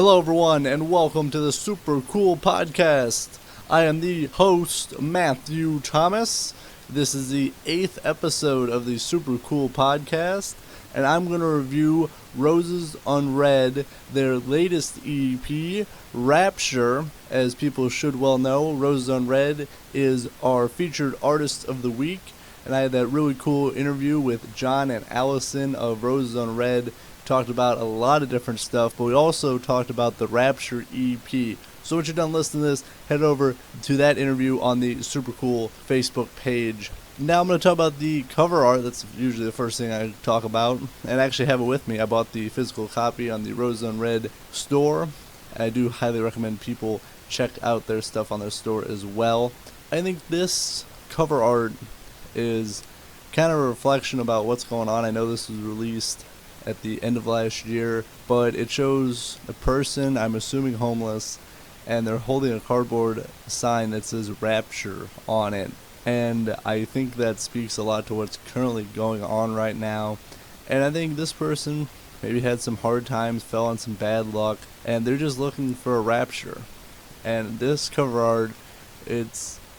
Hello, everyone, and welcome to the Super Cool Podcast. I am the host, Matthew Thomas. This is the 8th episode of the Super Cool Podcast, and I'm going to review Roses Unread, their latest EP, Rapture. As people should well know, Roses Unread is our featured artist of the week, and I had that really cool interview with John and Allison of Roses Unread. Talked about a lot of different stuff, but we also talked about the Rapture EP. So once you're done listening to this, head over to that interview on the Super Cool Facebook page. Now I'm going to talk about the cover art. That's usually the first thing I talk about, and I actually have it with me. I bought the physical copy on the Roses Unread store. I do highly recommend people check out their stuff on their store as well. I think this cover art is kind of a reflection about what's going on. I know this was released at the end of last year, but it shows a person, I'm assuming homeless, and they're holding a cardboard sign that says Rapture on it. And I think that speaks a lot to what's currently going on right now. And I think this person maybe had some hard times, fell on some bad luck, and they're just looking for a rapture. And this cover art, it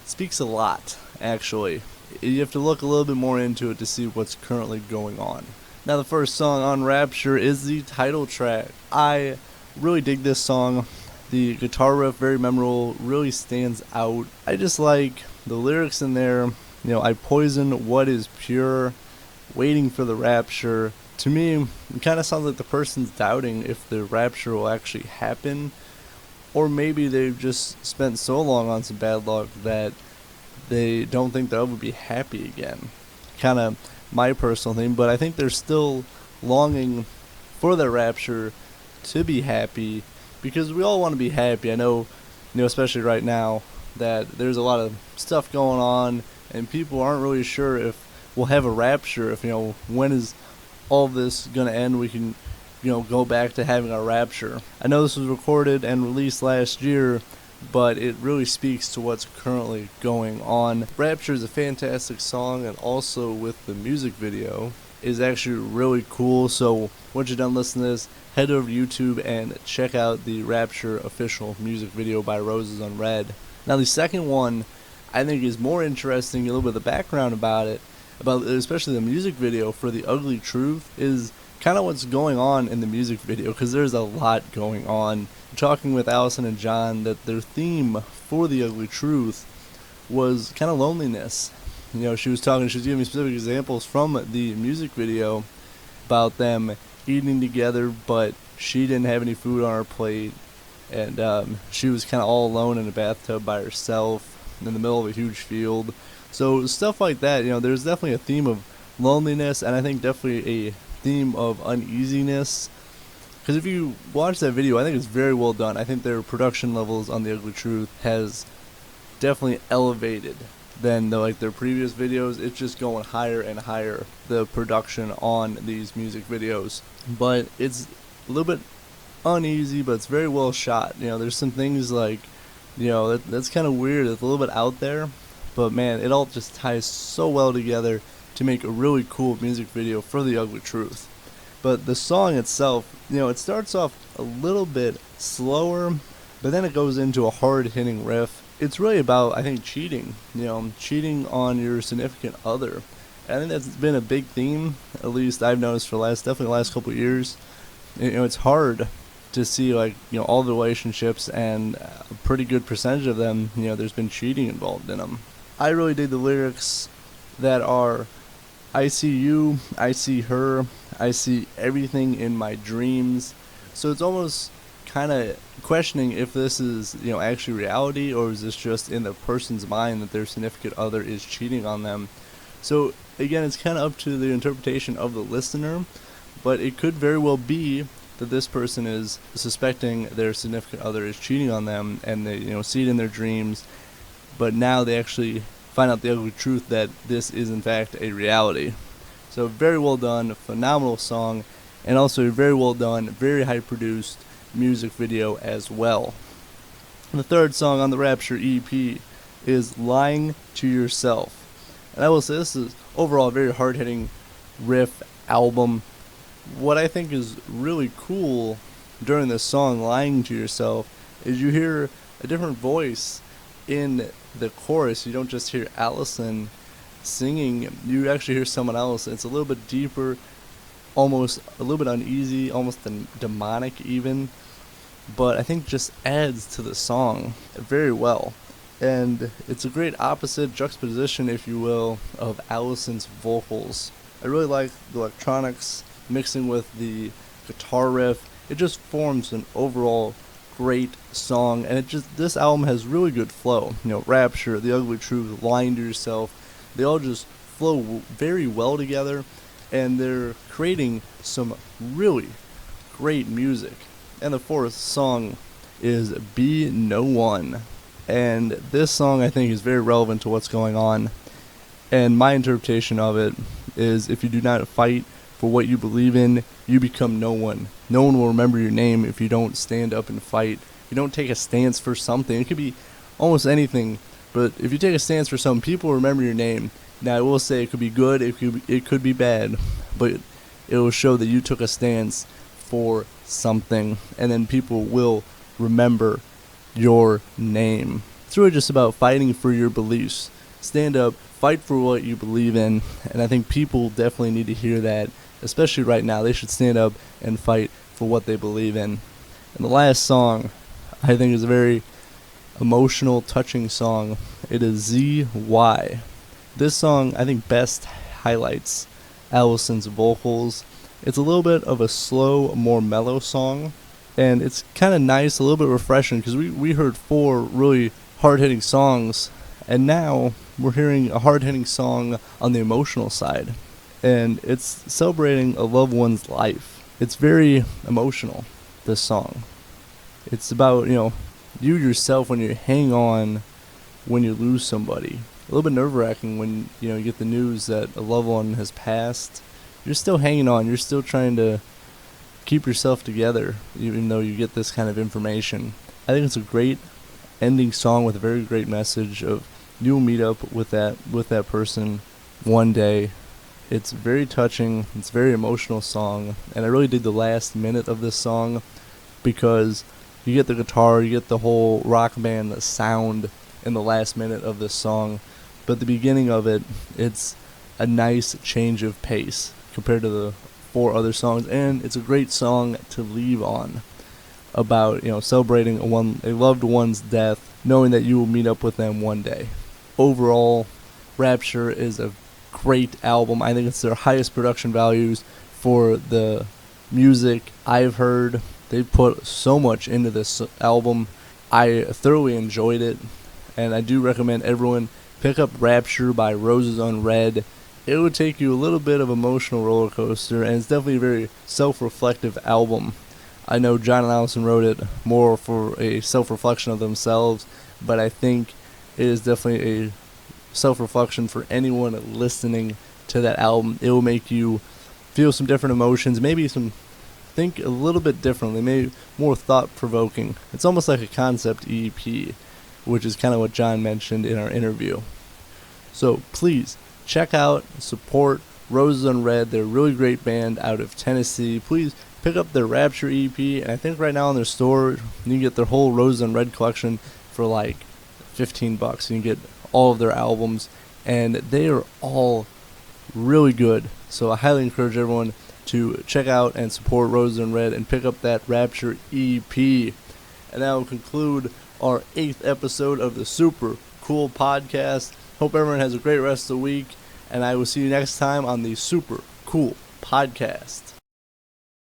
speaks a lot, actually. You have to look a little bit more into it to see what's currently going on. Now, the first song on Rapture is the title track. I really dig this song. The guitar riff, very memorable, really stands out. I just like the lyrics in there. I poison what is pure, waiting for the rapture. To me, it kind of sounds like the person's doubting if the rapture will actually happen. Or maybe they've just spent so long on some bad luck that they don't think they'll ever be happy again. Kind of my personal thing, but I think they're still longing for the rapture to be happy, because we all want to be happy. I know, especially right now, that there's a lot of stuff going on, and people aren't really sure if we'll have a rapture, if, when is all this going to end, we can, go back to having a rapture. I know this was recorded and released last year, but it really speaks to what's currently going on. Rapture is a fantastic song, and also with the music video is actually really cool. So once you're done listening to this, head over to YouTube and check out the Rapture official music video by Roses Unread. Now, the second one I think is more interesting. A little bit of the background about it, about especially the music video for The Ugly Truth, is kind of what's going on in the music video, because there's a lot going on. Talking with Allison and John, that their theme for The Ugly Truth was kind of loneliness. She was giving me specific examples from the music video about them eating together, but she didn't have any food on her plate, and she was kind of all alone in a bathtub by herself in the middle of a huge field. So stuff like that, there's definitely a theme of loneliness, and I think definitely a theme of uneasiness. Because if you watch that video, I think it's very well done. I think their production levels on The Ugly Truth has definitely elevated than their previous videos. It's just going higher and higher, the production on these music videos. But it's a little bit uneasy, but it's very well shot. There's some things that's kind of weird. It's a little bit out there, but man, it all just ties so well together to make a really cool music video for The Ugly Truth. But the song itself, it starts off a little bit slower, but then it goes into a hard-hitting riff. It's really about, I think, cheating. Cheating on your significant other. And I think that's been a big theme, at least I've noticed for definitely the last couple of years. It's hard to see, all the relationships, and a pretty good percentage of them, there's been cheating involved in them. I really dig the lyrics that are, I see you, I see her, I see everything in my dreams. So it's almost kind of questioning if this is, actually reality, or is this just in the person's mind that their significant other is cheating on them. So again, it's kind of up to the interpretation of the listener, but it could very well be that this person is suspecting their significant other is cheating on them, and they, see it in their dreams, but now they actually find out the ugly truth that this is in fact a reality. So very well done, phenomenal song, and also a very well done, very high produced music video as well. And the third song on the Rapture EP is Lying to Yourself. And I will say this is overall a very hard hitting riff album. What I think is really cool during this song, Lying to Yourself, is you hear a different voice in the chorus. You don't just hear Allison singing, you actually hear someone else. It's a little bit deeper, almost a little bit uneasy, almost demonic even, but I think just adds to the song very well. And it's a great opposite juxtaposition, if you will, of Allison's vocals. I really like the electronics mixing with the guitar riff. It just forms an overall great song, and this album has really good flow. Rapture, The Ugly Truth, Lying to Yourself, they all just flow very well together, and they're creating some really great music. And the fourth song is Be No One. And this song, I think, is very relevant to what's going on. And my interpretation of it is, if you do not fight for what you believe in, you become no one. No one will remember your name if you don't stand up and fight. If you don't take a stance for something. It could be almost anything, but if you take a stance for something, people will remember your name. Now, I will say it could be good, it could be bad, but it will show that you took a stance for something, and then people will remember your name. It's really just about fighting for your beliefs. Stand up, fight for what you believe in, and I think people definitely need to hear that, especially right now. They should stand up and fight for what they believe in. And the last song, I think, is a very emotional, touching song. It is ZY. This song, I think, best highlights Allison's vocals. It's a little bit of a slow, more mellow song, and it's kind of nice, a little bit refreshing, because we heard 4 really hard-hitting songs, and now we're hearing a hard-hitting song on the emotional side, and it's celebrating a loved one's life. It's very emotional, this song. It's about, you yourself when you hang on when you lose somebody. A little bit nerve-wracking when, you get the news that a loved one has passed. You're still hanging on. You're still trying to keep yourself together, even though you get this kind of information. I think it's a great ending song with a very great message of you'll meet up with that person one day. It's very touching. It's a very emotional song, and I really dig the last minute of this song because you get the guitar, you get the whole rock band sound in the last minute of this song, but the beginning of it, it's a nice change of pace compared to the 4 other songs, and it's a great song to leave on about, celebrating a loved one's death, knowing that you will meet up with them one day. Overall, Rapture is a great album. I think it's their highest production values for the music I've heard. They put so much into this album. I thoroughly enjoyed it, and I do recommend everyone pick up Rapture by Roses Unread. It would take you a little bit of emotional roller coaster, and it's definitely a very self-reflective album. I know John and Allison wrote it more for a self-reflection of themselves, but I think it is definitely a self-reflection for anyone listening to that album. It will make you feel some different emotions, maybe think a little bit differently, maybe more thought-provoking. It's almost like a concept EP, which is kind of what John mentioned in our interview. So please check out, support Roses Unread. They're a really great band out of Tennessee. Please pick up their Rapture EP, and I think right now in their store you can get their whole Roses Unread collection for like $15. You can get all of their albums, and they are all really good. So I highly encourage everyone to check out and support Roses Unread and pick up that Rapture EP. And that will conclude our 8th episode of the Super Cool Podcast. Hope everyone has a great rest of the week, and I will see you next time on the Super Cool Podcast.